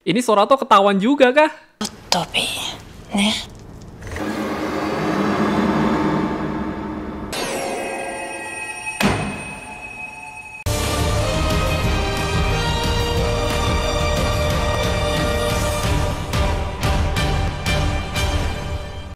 Ini Sorato ketahuan juga kah? 飛びね。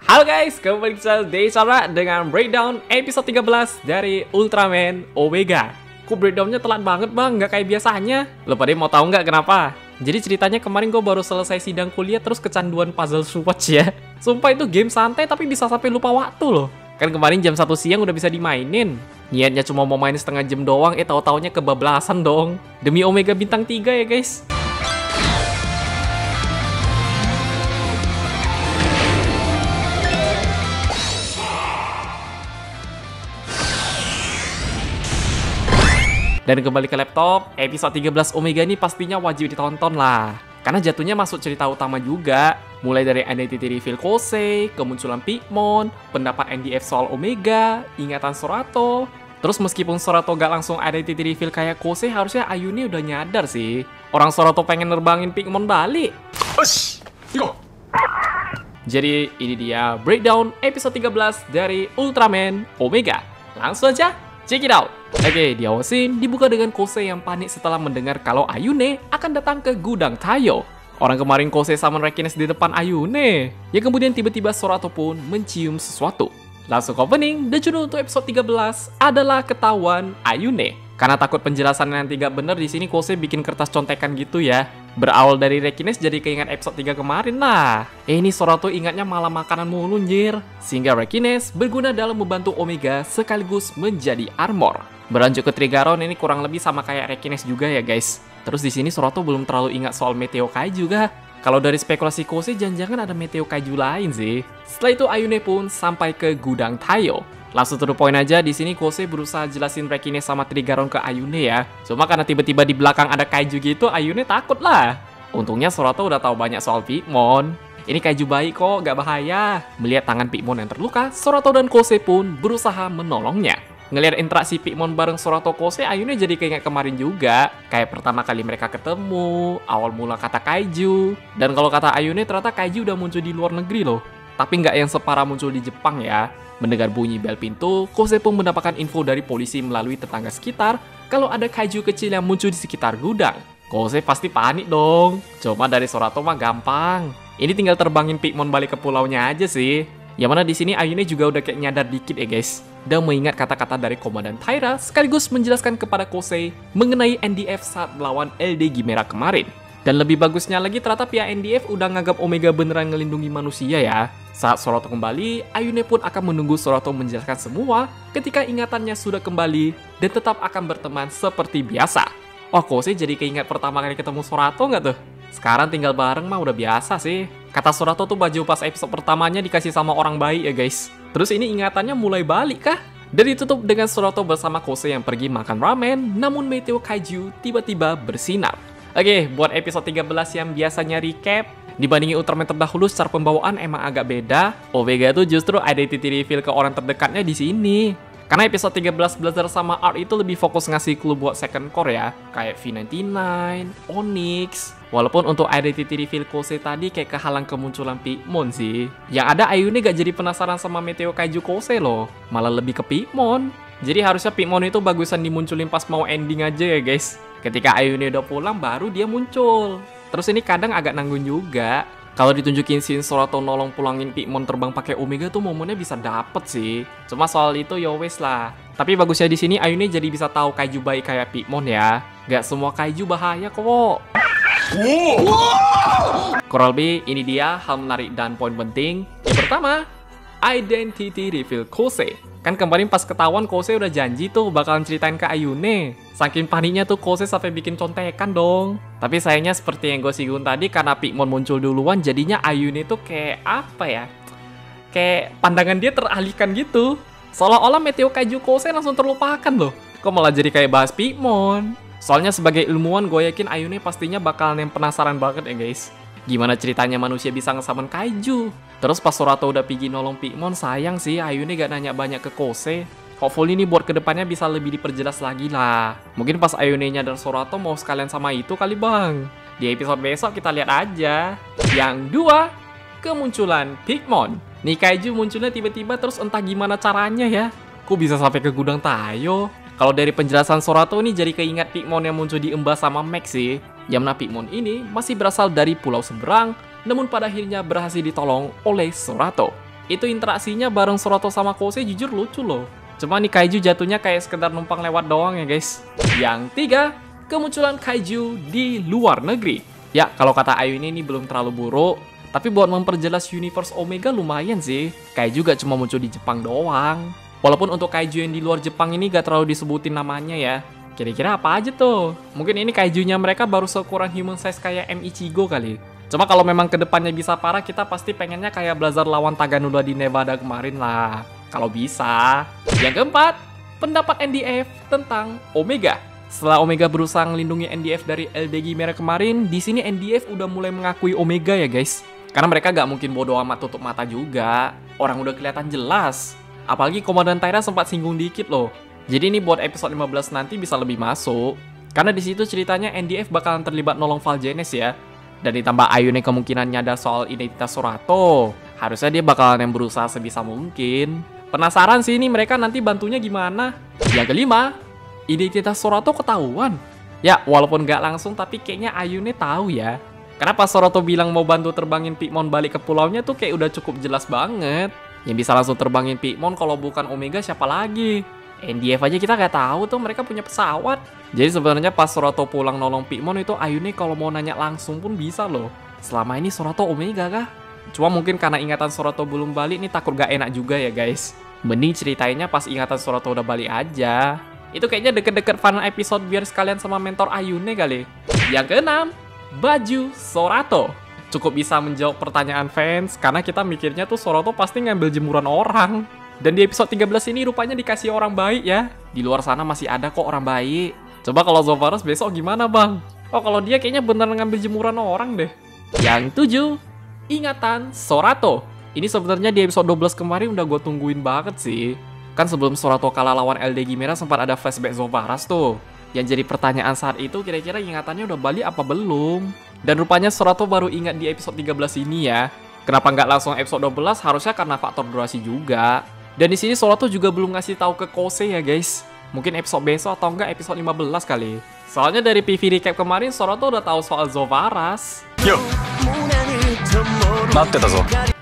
Halo guys, kembali ke channel Deysara dengan breakdown episode 13 dari Ultraman Omega. Kok breakdownnya telat banget bang, nggak kayak biasanya. Lo pada mau tahu nggak kenapa? Jadi ceritanya kemarin gue baru selesai sidang kuliah terus kecanduan puzzle Swatch ya. Sumpah itu game santai tapi bisa sampai lupa waktu loh. Kan kemarin jam 1 siang udah bisa dimainin. Niatnya cuma mau main setengah jam doang, tahu-taunya kebablasan dong. Demi Omega bintang 3 ya guys. Dan kembali ke laptop, episode 13 Omega ini pastinya wajib ditonton lah. Karena jatuhnya masuk cerita utama juga. Mulai dari identity reveal Kosei, kemunculan Pigmon, pendapat NDF soal Omega, ingatan Sorato. Terus meskipun Sorato gak langsung identity reveal kayak Kosei, harusnya Ayune udah nyadar sih. Orang Sorato pengen nerbangin Pigmon balik. Jadi ini dia breakdown episode 13 dari Ultraman Omega. Langsung aja, check it out! Oke, di awal scene dibuka dengan Kosei yang panik setelah mendengar kalau Ayune akan datang ke gudang Taiyo. Orang kemarin Kosei summon Rekines di depan Ayune. Ya kemudian tiba-tiba Sorato pun mencium sesuatu. Langsung opening, dan judul untuk episode 13 adalah ketahuan Ayune. Karena takut penjelasan yang tidak benar, di sini Kosei bikin kertas contekan gitu ya. Berawal dari Rekines jadi keingat episode 3 kemarin lah. Ini Sorato ingatnya malah makanan mulu njir. Sehingga Rekines berguna dalam membantu Omega sekaligus menjadi armor. Berlanjut ke Trigaron, ini kurang lebih sama kayak Rekines juga ya guys. Terus di sini Sorato belum terlalu ingat soal Meteo Kaiju kah? Kalau dari spekulasi Kosei, jangan-jangan ada Meteo Kaiju lain sih. Setelah itu Ayune pun sampai ke gudang Taiyo. Langsung to the point aja, di sini Kosei berusaha jelasin Rekines sama Trigaron ke Ayune ya. Cuma karena tiba-tiba di belakang ada Kaiju gitu, Ayune takut lah. Untungnya Sorato udah tahu banyak soal Pigmon. Ini Kaiju baik kok, gak bahaya. Melihat tangan Pigmon yang terluka, Sorato dan Kosei pun berusaha menolongnya. Ngelihat interaksi Pigmon bareng Sorato Kosei, Ayune jadi keinget kemarin juga. Kayak pertama kali mereka ketemu, awal mula kata Kaiju. Dan kalau kata Ayune, ternyata Kaiju udah muncul di luar negeri loh. Tapi nggak yang separah muncul di Jepang ya. Mendengar bunyi bel pintu, Kosei pun mendapatkan info dari polisi melalui tetangga sekitar kalau ada Kaiju kecil yang muncul di sekitar gudang. Kosei pasti panik dong. Cuma dari Sorato mah gampang. Ini tinggal terbangin Pigmon balik ke pulaunya aja sih. Yang mana di sini Ayune juga udah kayak nyadar dikit ya guys. Dan mengingat kata-kata dari Komandan Taira sekaligus menjelaskan kepada Kosei mengenai NDF saat melawan LD Gimera kemarin. Dan lebih bagusnya lagi ternyata pihak NDF udah nganggap Omega beneran ngelindungi manusia ya. Saat Sorato kembali, Ayune pun akan menunggu Sorato menjelaskan semua ketika ingatannya sudah kembali dan tetap akan berteman seperti biasa. Wah, Kosei jadi keingat pertama kali ketemu Sorato nggak tuh? Sekarang tinggal bareng mah udah biasa sih. Kata Sorato tuh baju pas episode pertamanya dikasih sama orang baik ya guys. Terus ini ingatannya mulai balik kah? Dan ditutup dengan Sorato bersama Kosei yang pergi makan ramen, namun Meteo Kaiju tiba-tiba bersinar. Oke, buat episode 13 yang biasanya recap, dibandingin Ultraman terdahulu secara pembawaan emang agak beda. Omega tuh justru identity reveal ke orang terdekatnya di sini. Karena episode 13 belajar sama Art itu lebih fokus ngasih clue buat second core ya. Kayak V99, Onyx. Walaupun untuk identity reveal Kosei tadi kayak kehalang kemunculan Pigmon sih. Yang ada Ayune gak jadi penasaran sama Meteo Kaiju Kosei loh. Malah lebih ke Pigmon. Jadi harusnya Pigmon itu bagusan dimunculin pas mau ending aja ya guys. Ketika Ayune udah pulang baru dia muncul. Terus ini kadang agak nanggung juga. Kalau ditunjukin scene Sorato nolong pulangin Pigmon terbang pakai Omega tuh momennya bisa dapet sih. Cuma soal itu ya wes lah. Tapi bagusnya di sini Ayune jadi bisa tahu Kaiju baik kayak Pigmon ya. Gak semua Kaiju bahaya kok. Kurang lebih ini dia hal menarik dan poin penting. Yang pertama, identity reveal Kosei. Kan kemarin pas ketahuan Kosei udah janji tuh bakalan ceritain ke Ayune. Saking paniknya tuh Kosei sampai bikin contekan dong. Tapi sayangnya seperti yang gue singgung tadi, karena Pigmon muncul duluan jadinya Ayune tuh kayak apa ya? Kayak pandangan dia teralihkan gitu. Seolah-olah Meteo Kaiju Kosei langsung terlupakan loh. Kok malah jadi kayak bahas Pigmon? Soalnya sebagai ilmuwan gue yakin Ayune pastinya bakalan yang penasaran banget ya guys. Gimana ceritanya manusia bisa ngesamen Kaiju? Terus pas Sorato udah pergi nolong Pigmon, sayang sih Ayune gak nanya banyak ke Kosei. Hopefully ini buat kedepannya bisa lebih diperjelas lagi lah. Mungkin pas Ayune nyadar Sorato mau sekalian sama itu kali bang. Di episode besok kita lihat aja. Yang 2, kemunculan Pigmon. Nih kaiju munculnya tiba-tiba terus entah gimana caranya ya. Kok bisa sampai ke gudang Tayo? Kalau dari penjelasan Sorato nih jadi keingat Pigmon yang muncul di Emba sama Max sih. Yang mana Pigmon ini masih berasal dari pulau seberang, namun pada akhirnya berhasil ditolong oleh Sorato. Itu interaksinya bareng Sorato sama Kose jujur lucu loh. Cuma nih kaiju jatuhnya kayak sekedar numpang lewat doang ya guys. Yang 3, kemunculan kaiju di luar negeri. Ya, kalau kata Ayu ini belum terlalu buruk, tapi buat memperjelas universe Omega lumayan sih. Kaiju gak cuma muncul di Jepang doang. Walaupun untuk kaiju yang di luar Jepang ini gak terlalu disebutin namanya ya. Kira-kira apa aja tuh? Mungkin ini kaijunya mereka baru seukuran human size kayak M. Ichigo kali. Cuma kalau memang kedepannya bisa parah, kita pasti pengennya kayak Blazar lawan Taganula di Nevada kemarin lah. Kalau bisa. Yang keempat, pendapat NDF tentang Omega. Setelah Omega berusaha melindungi NDF dari LDG merah kemarin, di sini NDF udah mulai mengakui Omega ya guys. Karena mereka gak mungkin bodo amat tutup mata juga. Orang udah kelihatan jelas. Apalagi Komandan Taira sempat singgung dikit loh. Jadi ini buat episode 15 nanti bisa lebih masuk. Karena di situ ceritanya NDF bakalan terlibat nolong Valgenes ya. Dan ditambah Ayune kemungkinan nyadar soal identitas Sorato. Harusnya dia bakalan yang berusaha sebisa mungkin. Penasaran sih ini mereka nanti bantunya gimana. Yang kelima, identitas Sorato ketahuan. Ya, walaupun gak langsung tapi kayaknya Ayune tahu ya. Karena pas Sorato bilang mau bantu terbangin Pigmon balik ke pulaunya tuh kayak udah cukup jelas banget. Yang bisa langsung terbangin Pigmon kalau bukan Omega siapa lagi? NDF aja kita gak tahu tuh mereka punya pesawat. Jadi sebenarnya pas Sorato pulang nolong Pigmon itu Ayune kalau mau nanya langsung pun bisa loh. Selama ini Sorato Omega kah? Cuma mungkin karena ingatan Sorato belum balik nih takut gak enak juga ya guys. Mending ceritainnya pas ingatan Sorato udah balik aja. Itu kayaknya deket-deket final episode biar sekalian sama mentor Ayune kali. Yang keenam, baju Sorato. Cukup bisa menjawab pertanyaan fans karena kita mikirnya tuh Sorato pasti ngambil jemuran orang. Dan di episode 13 ini rupanya dikasih orang baik ya. Di luar sana masih ada kok orang baik. Coba kalau Zovaras besok gimana bang? Oh kalau dia kayaknya bener ngambil jemuran orang deh. Yang 7, ingatan Sorato. Ini sebenarnya di episode 12 kemarin udah gue tungguin banget sih. Kan sebelum Sorato kalah lawan LDG merah sempat ada flashback Zovaras tuh. Yang jadi pertanyaan saat itu kira-kira ingatannya udah balik apa belum? Dan rupanya Sorato baru ingat di episode 13 ini ya. Kenapa nggak langsung episode 12? Harusnya karena faktor durasi juga. Dan di sini Sorato juga belum ngasih tahu ke Kose ya guys. Mungkin episode besok atau enggak episode 15 kali. Soalnya dari PV recap kemarin Sorato udah tahu soal Zovaras. Yo.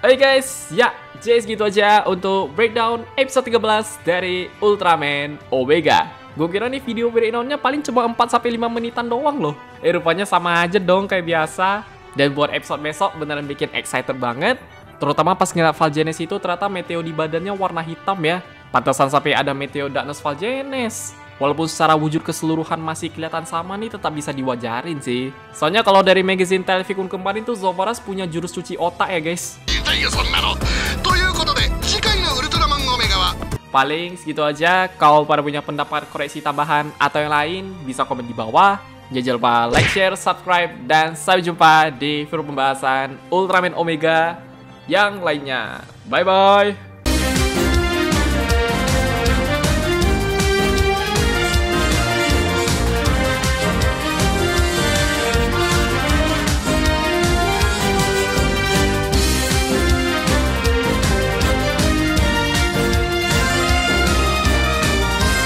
Oke guys, ya jadi segitu aja untuk breakdown episode 13 dari Ultraman Omega. Gue kira nih video breakdownnya paling cuma 4-5 menitan doang loh. Rupanya sama aja dong kayak biasa. Dan buat episode besok beneran bikin excited banget. Terutama pas ngeliat Valgenes itu ternyata meteo di badannya warna hitam ya. Pantesan sampai ada meteo Darkness Valgenes. Walaupun secara wujud keseluruhan masih kelihatan sama nih, tetap bisa diwajarin sih. Soalnya kalau dari magazine Telefikun kemarin tuh Zovaras punya jurus cuci otak ya guys. Paling segitu aja. Kalau pada punya pendapat, koreksi tambahan atau yang lain bisa komen di bawah. Jangan lupa like, share, subscribe, dan sampai jumpa di video pembahasan Ultraman Omega yang lainnya. Bye bye.